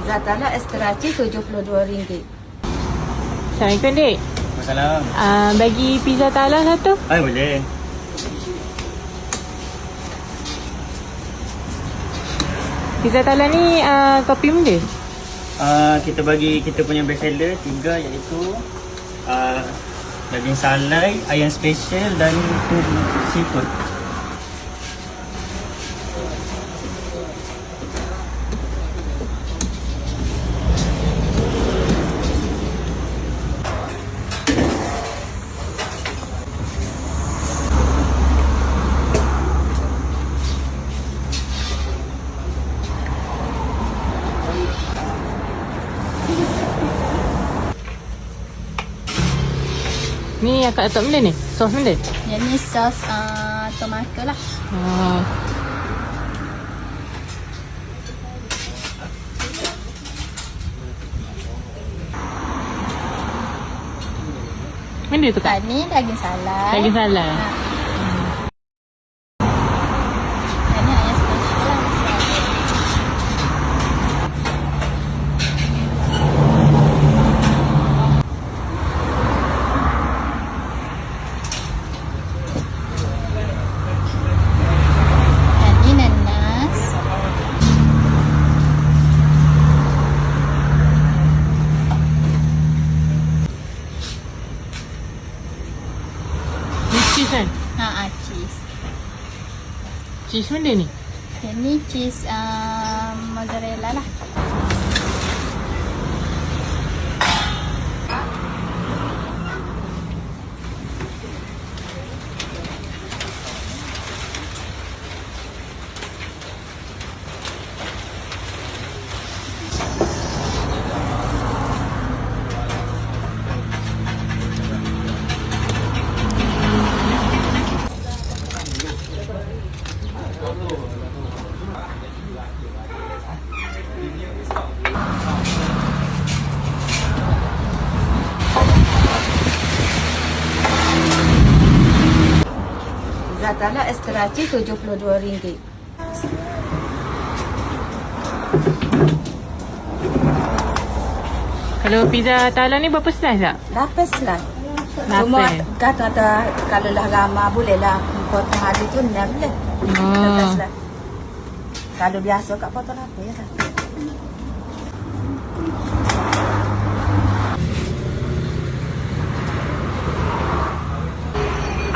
Zatala Esteraci RM72. Assalamualaikum, Dik. Salam. Bagi pizza tala satu. Boleh. Pizza tala ni topping dia. Kita bagi kita punya best seller 3, iaitu daging salai, ayam special dan seafood. Ni akak letak benda ni? Sos benda? Yang ni sos tomato lah. Benda tu kak? Ni daging salai. Daging salai. Yang ni ayam special lah. Yang ni nanas. Ni cheese kan? Cheese. Cheese benda ni? Yang ni cheese mozzarella lah. Zatala Esteraci RM72. Kalau pizza tala ni berapa slice tak? 8 slice. Cuma kata kalau lah ramah boleh lah potong hari tu 6 boleh. 8 slice. Kalau biasa kat potong apa ya tak?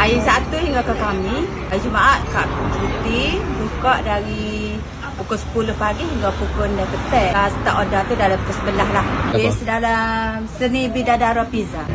Hari Sabtu hingga ke Khamis, hari Jumaat kat Putih buka dari pukul 10 pagi hingga pukul 6 petang. Start order tu dalam pukul 11 lah. Base dalam Seni Bidadara Pizza.